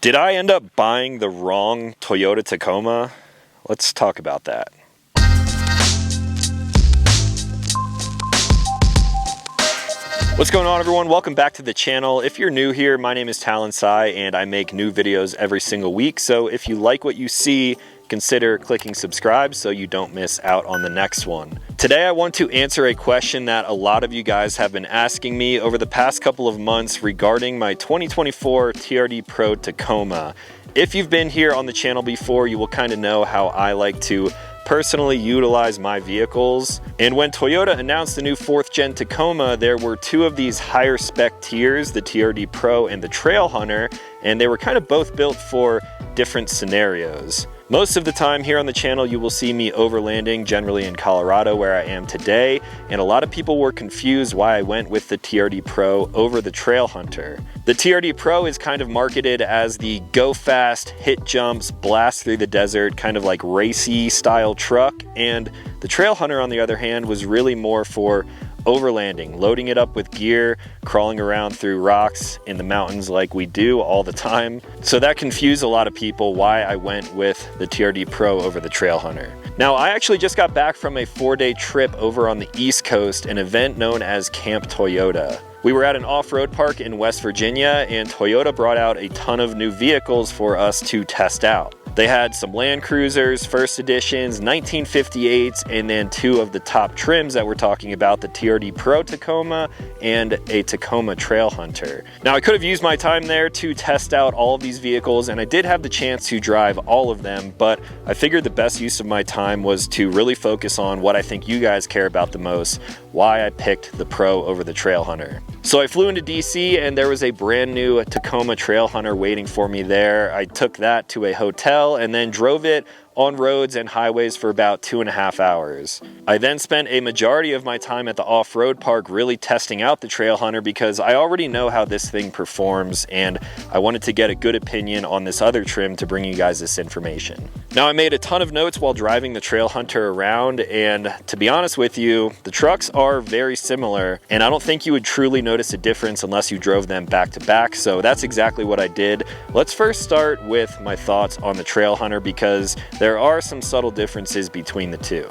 Did I end up buying the wrong Toyota Tacoma? Let's talk about that. What's going on, everyone? Welcome back to the channel. If you're new here, my name is Talon and I make new videos every single week. So if you like what you see, consider clicking subscribe so you don't miss out on the next one. Today I want to answer a question that a lot of you guys have been asking me over the past couple of months regarding my 2024 TRD Pro Tacoma. If you've been here on the channel before, you will kind of know how I like to personally utilize my vehicles. And when Toyota announced the new 4th gen Tacoma, there were two of these higher spec tiers, the TRD Pro and the Trailhunter, and they were kind of both built for different scenarios. Most of the time here on the channel, you will see me overlanding, generally in Colorado where I am today, and a lot of people were confused why I went with the TRD Pro over the Trailhunter. The TRD Pro is kind of marketed as the go fast, hit jumps, blast through the desert, kind of like racy style truck, and the Trailhunter on the other hand was really more for overlanding, loading it up with gear, crawling around through rocks in the mountains like we do all the time. So that confused a lot of people why I went with the TRD Pro over the Trailhunter. Now, I actually just got back from a 4-day trip over on the East Coast, an event known as Camp Toyota. We were at an off-road park in West Virginia, and Toyota brought out a ton of new vehicles for us to test out. They had some Land Cruisers, first editions, 1958s, and then two of the top trims that we're talking about, the TRD Pro Tacoma and a Tacoma Trailhunter. Now, I could have used my time there to test out all of these vehicles, and I did have the chance to drive all of them, but I figured the best use of my time was to really focus on what I think you guys care about the most, why I picked the Pro over the Trailhunter. So I flew into DC, and there was a brand new Tacoma Trailhunter waiting for me there. I took that to a hotel and then drove it on roads and highways for about 2.5 hours. I then spent a majority of my time at the off-road park really testing out the Trailhunter because I already know how this thing performs, and I wanted to get a good opinion on this other trim to bring you guys this information. Now, I made a ton of notes while driving the Trailhunter around, and to be honest with you, the trucks are very similar, and I don't think you would truly notice a difference unless you drove them back to back, so that's exactly what I did. Let's first start with my thoughts on the Trailhunter because there are some subtle differences between the two.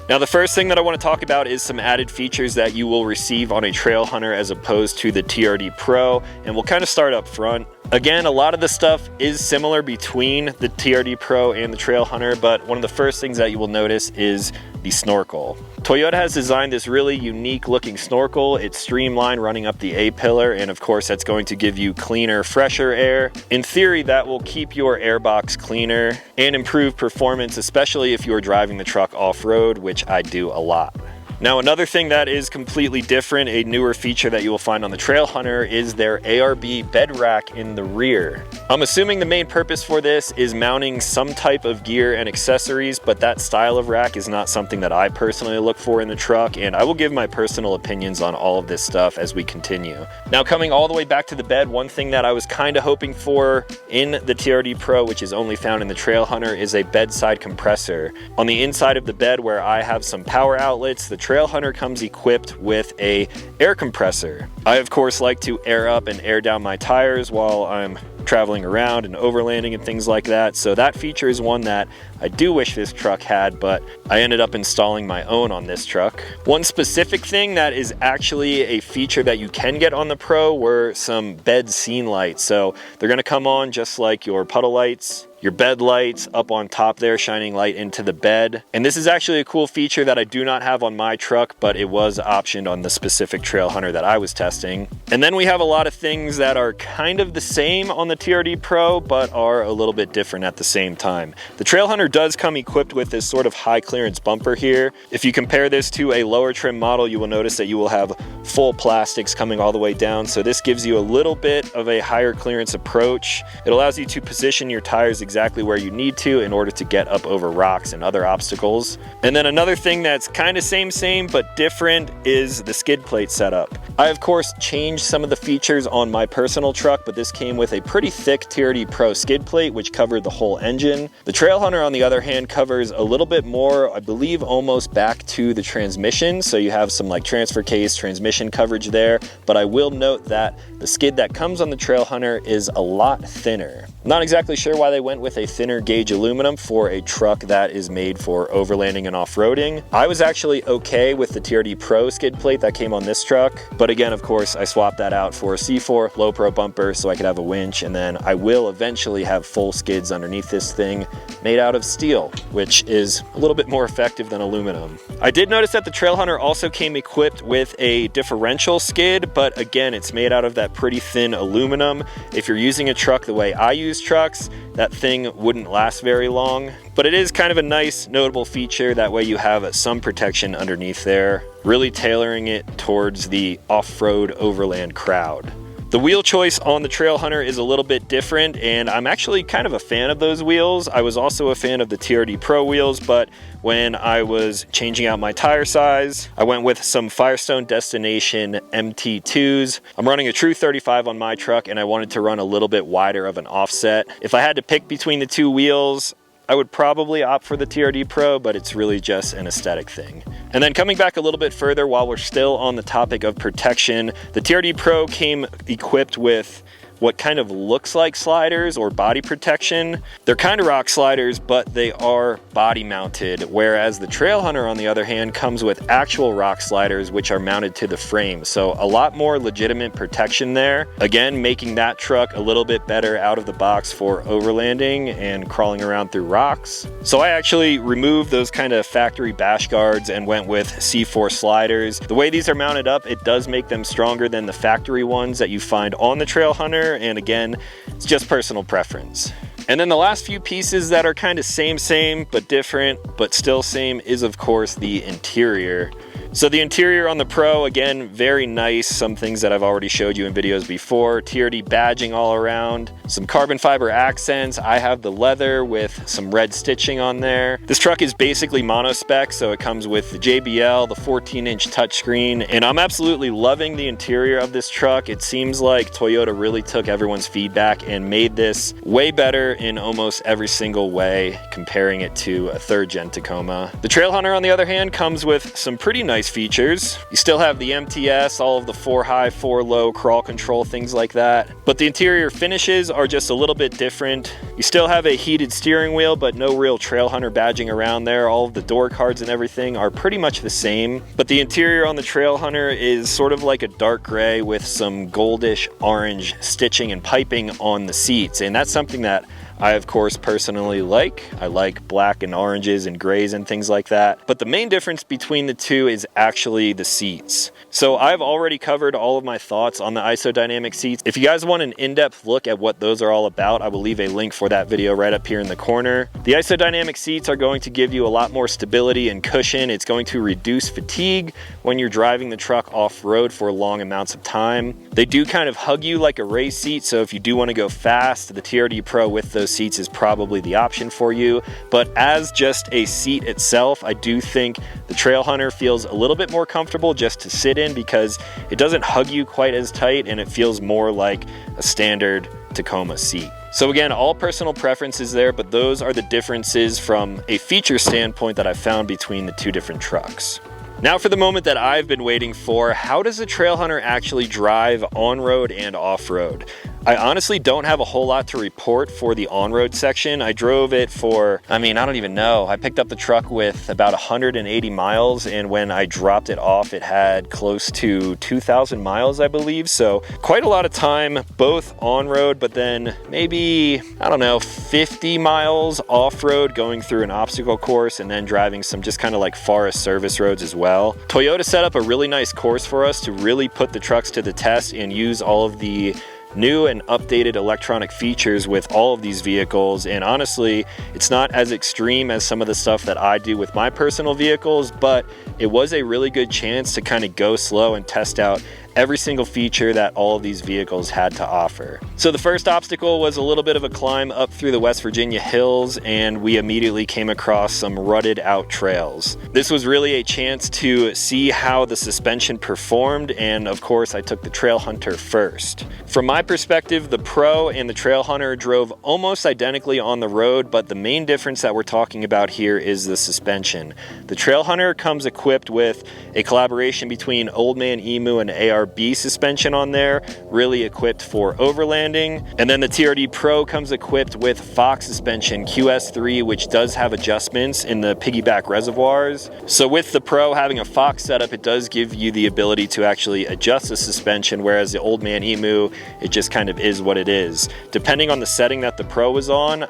Now, the first thing that I want to talk about is some added features that you will receive on a Trailhunter as opposed to the TRD Pro, and we'll kind of start up front. Again, a lot of the stuff is similar between the TRD Pro and the Trailhunter, but one of the first things that you will notice is the snorkel. Toyota has designed this really unique looking snorkel. It's streamlined running up the A-pillar, and of course that's going to give you cleaner, fresher air. In theory, that will keep your airbox cleaner and improve performance, especially if you're driving the truck off-road, which I do a lot. Now, another thing that is completely different, a newer feature that you will find on the Trailhunter, is their ARB bed rack in the rear. I'm assuming the main purpose for this is mounting some type of gear and accessories, but that style of rack is not something that I personally look for in the truck, and I will give my personal opinions on all of this stuff as we continue. Now, coming all the way back to the bed, one thing that I was kind of hoping for in the TRD Pro, which is only found in the Trailhunter, is a bedside compressor. On the inside of the bed where I have some power outlets, the Trailhunter comes equipped with a air compressor. I of course like to air up and air down my tires while I'm traveling around and overlanding and things like that, so that feature is one that I do wish this truck had, but I ended up installing my own on this truck. One specific thing that is actually a feature that you can get on the Pro were some bed scene lights. So they're going to come on just like your puddle lights, your bed lights up on top there, shining light into the bed. And this is actually a cool feature that I do not have on my truck, but it was optioned on the specific Trailhunter that I was testing. And then we have a lot of things that are kind of the same on the TRD Pro, but are a little bit different at the same time. The Trailhunter does come equipped with this sort of high clearance bumper here. If you compare this to a lower trim model, you will notice that you will have full plastics coming all the way down. So this gives you a little bit of a higher clearance approach. It allows you to position your tires exactly where you need to in order to get up over rocks and other obstacles. And then another thing that's kind of same but different is the skid plate setup. I of course changed some of the features on my personal truck, but this came with a pretty thick TRD Pro skid plate which covered the whole engine. The Trailhunter on the other hand covers a little bit more, I believe almost back to the transmission, so you have some like transfer case transmission coverage there, but I will note that the skid that comes on the Trailhunter is a lot thinner. Not exactly sure why they went with a thinner gauge aluminum for a truck that is made for overlanding and off-roading. I was actually okay with the TRD Pro skid plate that came on this truck, but again, of course, I swapped that out for a C4 low pro bumper so I could have a winch, and then I will eventually have full skids underneath this thing made out of steel, which is a little bit more effective than aluminum. I did notice that the Trailhunter also came equipped with a differential skid, but again, it's made out of that pretty thin aluminum. If you're using a truck the way I use trucks, that thing wouldn't last very long, but it is kind of a nice notable feature. That way you have some protection underneath there, really tailoring it towards the off-road overland crowd. The wheel choice on the Trailhunter is a little bit different, and I'm actually kind of a fan of those wheels. I was also a fan of the TRD Pro wheels, but when I was changing out my tire size, I went with some Firestone Destination MT2s. I'm running a true 35 on my truck, and I wanted to run a little bit wider of an offset. If I had to pick between the two wheels, I would probably opt for the TRD Pro, but it's really just an aesthetic thing. And then coming back a little bit further, while we're still on the topic of protection, the TRD Pro came equipped with what kind of looks like sliders or body protection. They're kind of rock sliders, but they are body mounted, whereas the Trailhunter, on the other hand, comes with actual rock sliders which are mounted to the frame. So a lot more legitimate protection there. Again, making that truck a little bit better out of the box for overlanding and crawling around through rocks. So I actually removed those kind of factory bash guards and went with C4 sliders. The way these are mounted up, it does make them stronger than the factory ones that you find on the Trailhunter. And again, it's just personal preference. And then the last few pieces that are kind of same but different, but still same, is of course the interior. So the interior on the Pro, again, very nice. Some things that I've already showed you in videos before. TRD badging all around, some carbon fiber accents. I have the leather with some red stitching on there. This truck is basically mono-spec, so it comes with the JBL, the 14-inch touchscreen, and I'm absolutely loving the interior of this truck. It seems like Toyota really took everyone's feedback and made this way better in almost every single way, comparing it to a third-gen Tacoma. The Trailhunter, on the other hand, comes with some pretty nice features. You still have the MTS, all of the 4 high, 4 low crawl control, things like that. But the interior finishes are just a little bit different. You still have a heated steering wheel, but no real Trailhunter badging around there. All of the door cards and everything are pretty much the same. But the interior on the Trailhunter is sort of like a dark gray with some goldish orange stitching and piping on the seats. And that's something that I, of course, personally like. I like black and oranges and grays and things like that. But the main difference between the two is actually the seats. So I've already covered all of my thoughts on the isodynamic seats. If you guys want an in-depth look at what those are all about, I will leave a link for that video right up here in the corner. The isodynamic seats are going to give you a lot more stability and cushion. It's going to reduce fatigue when you're driving the truck off-road for long amounts of time. They do kind of hug you like a race seat, so if you do want to go fast, the TRD Pro with those seats is probably the option for you. But as just a seat itself, I do think the Trailhunter feels a little bit more comfortable just to sit in, because it doesn't hug you quite as tight and it feels more like a standard Tacoma seat. So again, all personal preferences there, but those are the differences from a feature standpoint that I found between the two different trucks. Now for the moment that I've been waiting for, how does the Trailhunter actually drive on-road and off-road? I honestly don't have a whole lot to report for the on-road section. I drove it for, I don't even know. I picked up the truck with about 180 miles, and when I dropped it off, it had close to 2,000 miles, I believe. So quite a lot of time, both on-road, but then maybe, 50 miles off-road going through an obstacle course, and then driving some just kind of like forest service roads as well. Toyota set up a really nice course for us to really put the trucks to the test and use all of the new and updated electronic features with all of these vehicles. And honestly, it's not as extreme as some of the stuff that I do with my personal vehicles, but it was a really good chance to kind of go slow and test out every single feature that all of these vehicles had to offer. So the first obstacle was a little bit of a climb up through the West Virginia hills, and we immediately came across some rutted out trails. This was really a chance to see how the suspension performed, and of course I took the Trailhunter first. From my perspective, the Pro and the Trailhunter drove almost identically on the road, but the main difference that we're talking about here is the suspension. The Trailhunter comes equipped with a collaboration between Old Man Emu and ARB TRB suspension on there, really equipped for overlanding. And then the TRD Pro comes equipped with Fox suspension QS3, which does have adjustments in the piggyback reservoirs. So with the Pro having a Fox setup, it does give you the ability to actually adjust the suspension, whereas the Old Man Emu, it just kind of is what it is. Depending on the setting that the Pro was on,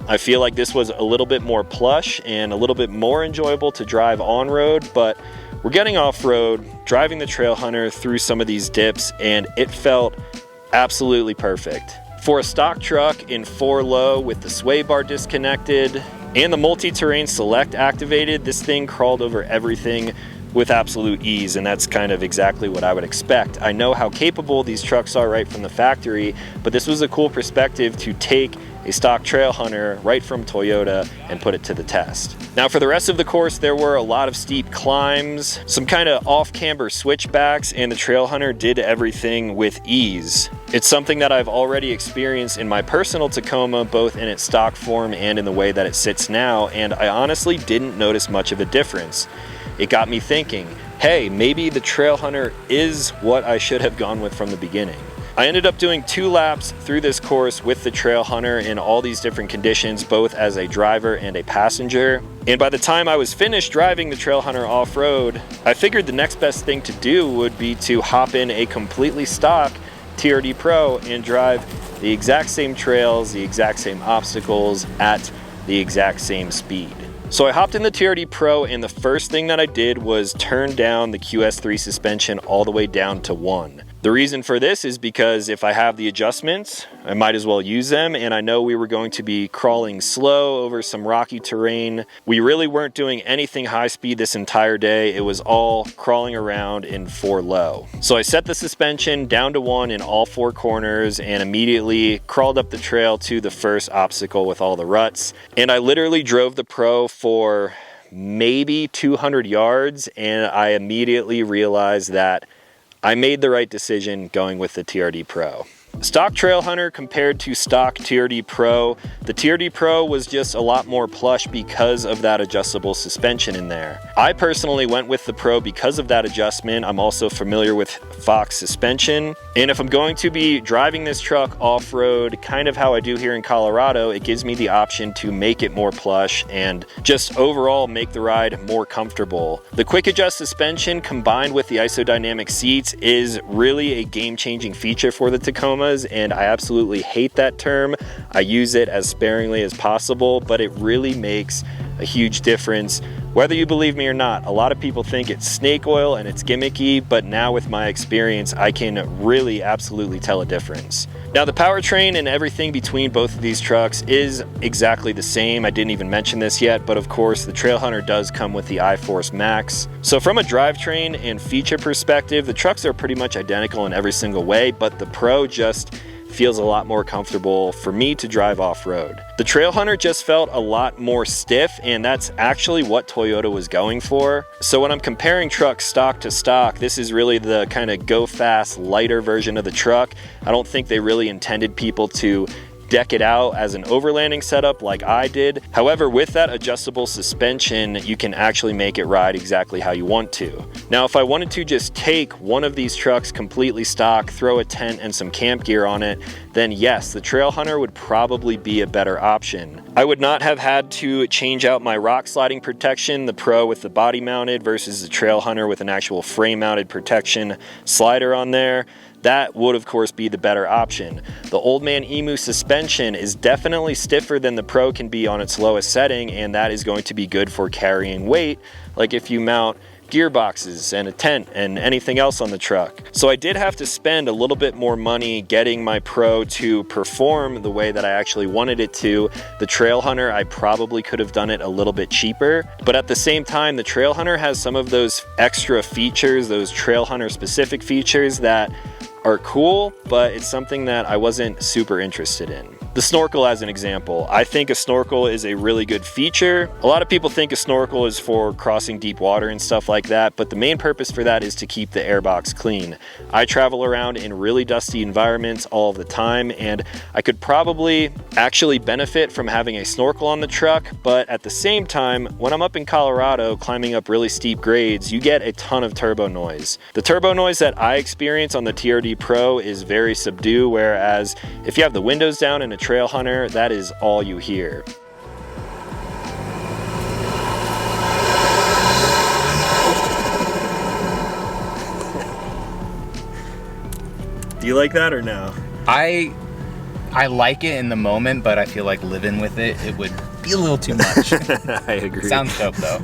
I feel like this was a little bit more plush and a little bit more enjoyable to drive on-road, but we're getting off-road, driving the Trailhunter through some of these dips, and it felt absolutely perfect. For a stock truck in 4 low with the sway bar disconnected and the multi-terrain select activated, this thing crawled over everything with absolute ease, and that's kind of exactly what I would expect. I know how capable these trucks are right from the factory, but this was a cool perspective to take a stock Trailhunter right from Toyota and put it to the test. Now for the rest of the course, there were a lot of steep climbs, some kind of off-camber switchbacks, and the Trailhunter did everything with ease. It's something that I've already experienced in my personal Tacoma, both in its stock form and in the way that it sits now, and I honestly didn't notice much of a difference. It got me thinking, hey, maybe the Trailhunter is what I should have gone with from the beginning. I ended up doing 2 laps through this course with the Trailhunter in all these different conditions, both as a driver and a passenger. And by the time I was finished driving the Trailhunter off-road, I figured the next best thing to do would be to hop in a completely stock TRD Pro and drive the exact same trails, the exact same obstacles at the exact same speed. So I hopped in the TRD Pro, and the first thing that I did was turn down the QS3 suspension all the way down to 1. The reason for this is because if I have the adjustments, I might as well use them, and I know we were going to be crawling slow over some rocky terrain. We really weren't doing anything high speed this entire day. It was all crawling around in 4 low. So I set the suspension down to 1 in all 4 corners and immediately crawled up the trail to the first obstacle with all the ruts. And I literally drove the Pro for maybe 200 yards, and I immediately realized that I made the right decision going with the TRD Pro. Stock Trailhunter compared to stock TRD Pro, the TRD Pro was just a lot more plush because of that adjustable suspension in there. I personally went with the Pro because of that adjustment. I'm also familiar with Fox suspension, and if I'm going to be driving this truck off-road, kind of how I do here in Colorado, it gives me the option to make it more plush and just overall make the ride more comfortable. The quick adjust suspension combined with the isodynamic seats is really a game-changing feature for the Tacoma, and I absolutely hate that term. I use it as sparingly as possible, but it really makes a huge difference. Whether you believe me or not, a lot of people think it's snake oil and it's gimmicky, but now with my experience, I can really absolutely tell a difference. Now the powertrain and everything between both of these trucks is exactly the same. I didn't even mention this yet, but of course the Trailhunter does come with the iForce Max. So from a drivetrain and feature perspective, the trucks are pretty much identical in every single way, but the Pro just feels a lot more comfortable for me to drive off-road. The Trailhunter just felt a lot more stiff, and that's actually what Toyota was going for. So when I'm comparing trucks stock to stock, this is really the kind of go fast, lighter version of the truck. I don't think they really intended people to deck it out as an overlanding setup like I did. However, with that adjustable suspension, you can actually make it ride exactly how you want to. Now, if I wanted to just take one of these trucks completely stock, throw a tent and some camp gear on it, then yes, the Trailhunter would probably be a better option. I would not have had to change out my rock sliding protection, the Pro with the body mounted versus the Trailhunter with an actual frame mounted protection slider on there. That would of course be the better option. The Old Man Emu suspension is definitely stiffer than the Pro can be on its lowest setting, and that is going to be good for carrying weight, like if you mount gearboxes and a tent and anything else on the truck. So I did have to spend a little bit more money getting my Pro to perform the way that I actually wanted it to. The Trailhunter, I probably could have done it a little bit cheaper, but at the same time, the Trailhunter has some of those extra features, those Trailhunter specific features that are cool, but it's something that I wasn't super interested in. The snorkel as an example. I think a snorkel is a really good feature. A lot of people think a snorkel is for crossing deep water and stuff like that, but the main purpose for that is to keep the airbox clean. I travel around in really dusty environments all the time, and I could probably actually benefit from having a snorkel on the truck, but at the same time, when I'm up in Colorado climbing up really steep grades, you get a ton of turbo noise. The turbo noise that I experience on the TRD Pro is very subdued, whereas if you have the windows down in a Trailhunter, that is all you hear. Do you like that or no? I like it in the moment, but I feel like living with it, it would be a little too much. I agree. Sounds dope though.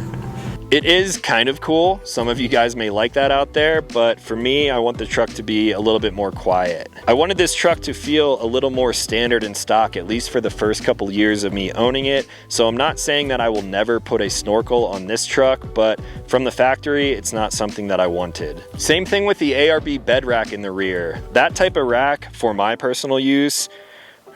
It is kind of cool. Some of you guys may like that out there, but for me, I want the truck to be a little bit more quiet. I wanted this truck to feel a little more standard and stock, at least for the first couple years of me owning it. So I'm not saying that I will never put a snorkel on this truck, but from the factory, it's not something that I wanted. Same thing with the ARB bed rack in the rear. That type of rack, for my personal use,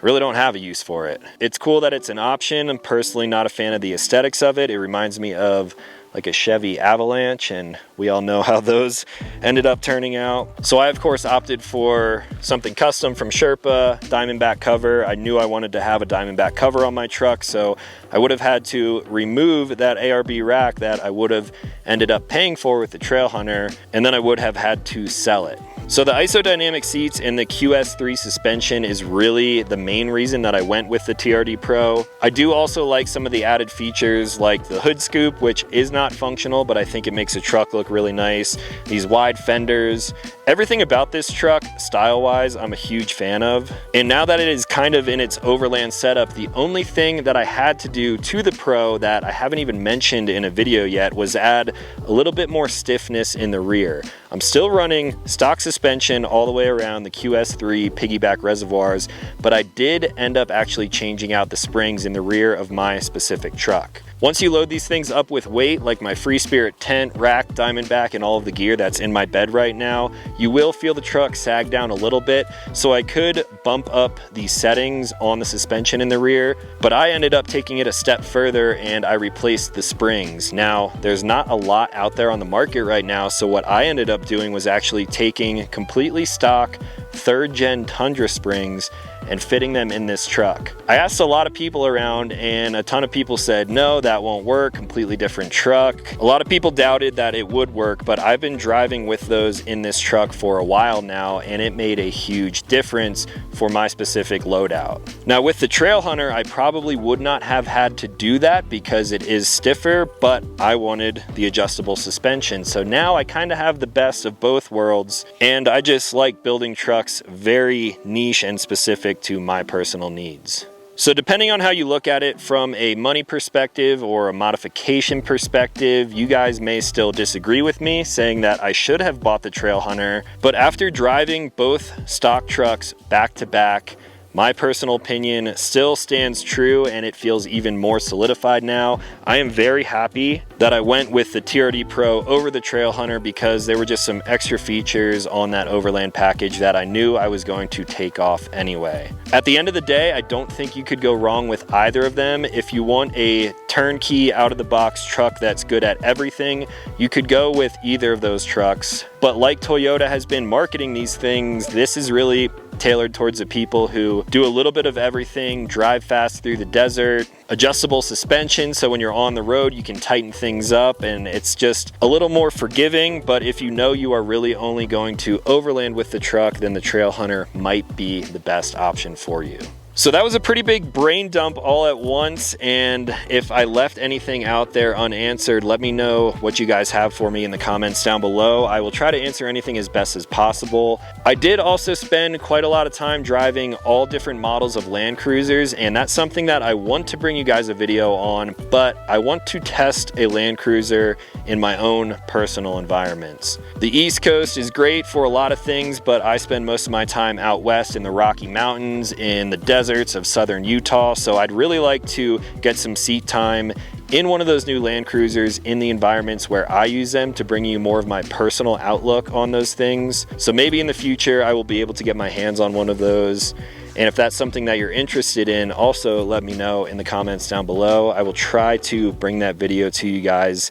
really don't have a use for it. It's cool that it's an option. I'm personally not a fan of the aesthetics of it. It reminds me of like a Chevy Avalanche, and we all know how those ended up turning out. So I of course opted for something custom from Sherpa, Diamondback cover. I knew I wanted to have a Diamondback cover on my truck, so I would have had to remove that ARB rack that I would have ended up paying for with the Trailhunter, and then I would have had to sell it. So the isodynamic seats and the QS3 suspension is really the main reason that I went with the TRD Pro. I do also like some of the added features like the hood scoop, which is not functional, but I think it makes the truck look really nice. These wide fenders. Everything about this truck, style-wise, I'm a huge fan of. And now that it is kind of in its overland setup, the only thing that I had to do to the Pro that I haven't even mentioned in a video yet was add a little bit more stiffness in the rear. I'm still running stock suspension all the way around the QS3 piggyback reservoirs, but I did end up actually changing out the springs in the rear of my specific truck. Once you load these things up with weight, like my Free Spirit tent, rack, Diamondback, and all of the gear that's in my bed right now, you will feel the truck sag down a little bit, so I could bump up the settings on the suspension in the rear, but I ended up taking it a step further and I replaced the springs. Now, there's not a lot out there on the market right now, so what I ended up doing was actually taking completely stock 3rd gen Tundra springs and fitting them in this truck. I asked a lot of people around and a ton of people said, no, that won't work, completely different truck. A lot of people doubted that it would work, but I've been driving with those in this truck for a while now, and it made a huge difference for my specific loadout. Now with the Trailhunter, I probably would not have had to do that because it is stiffer, but I wanted the adjustable suspension. So now I kind of have the best of both worlds, and I just like building trucks very niche and specific to my personal needs. So depending on how you look at it from a money perspective or a modification perspective, you guys may still disagree with me, saying that I should have bought the Trailhunter, but after driving both stock trucks back to back, my personal opinion still stands true, and it feels even more solidified now. I am very happy that I went with the TRD Pro over the Trailhunter because there were just some extra features on that overland package that I knew I was going to take off anyway. At the end of the day, I don't think you could go wrong with either of them. If you want a turnkey out-of-the-box truck that's good at everything, you could go with either of those trucks. But like Toyota has been marketing these things, this is really tailored towards the people who do a little bit of everything, drive fast through the desert, adjustable suspension, so when you're on the road you can tighten things up, and it's just a little more forgiving. But if you know you are really only going to overland with the truck, then the Trailhunter might be the best option for you. So that was a pretty big brain dump all at once, and if I left anything out there unanswered, let me know what you guys have for me in the comments down below. I will try to answer anything as best as possible. I did also spend quite a lot of time driving all different models of Land Cruisers, and that's something that I want to bring you guys a video on, but I want to test a Land Cruiser in my own personal environments. The East Coast is great for a lot of things, but I spend most of my time out west in the Rocky Mountains, in the desert of southern Utah, so I'd really like to get some seat time in one of those new Land Cruisers in the environments where I use them to bring you more of my personal outlook on those things. So maybe in the future I will be able to get my hands on one of those. And if that's something that you're interested in, also let me know in the comments down below. I will try to bring that video to you guys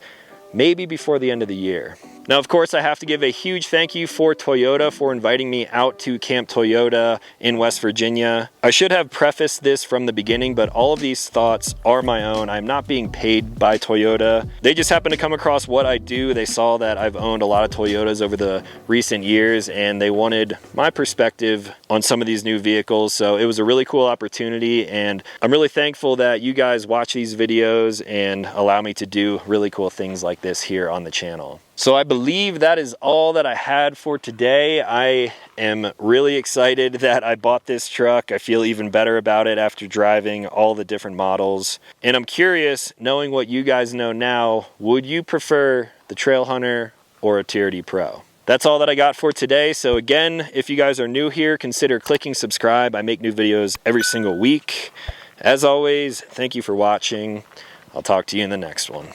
maybe before the end of the year. Now, of course, I have to give a huge thank you for Toyota for inviting me out to Camp Toyota in West Virginia. I should have prefaced this from the beginning, but all of these thoughts are my own. I'm not being paid by Toyota. They just happened to come across what I do. They saw that I've owned a lot of Toyotas over the recent years, and they wanted my perspective on some of these new vehicles. So it was a really cool opportunity, and I'm really thankful that you guys watch these videos and allow me to do really cool things like this here on the channel. So I believe that is all that I had for today. I am really excited that I bought this truck. I feel even better about it after driving all the different models. And I'm curious, knowing what you guys know now, would you prefer the Trailhunter or a TRD Pro? That's all that I got for today. So again, if you guys are new here, consider clicking subscribe. I make new videos every single week. As always, thank you for watching. I'll talk to you in the next one.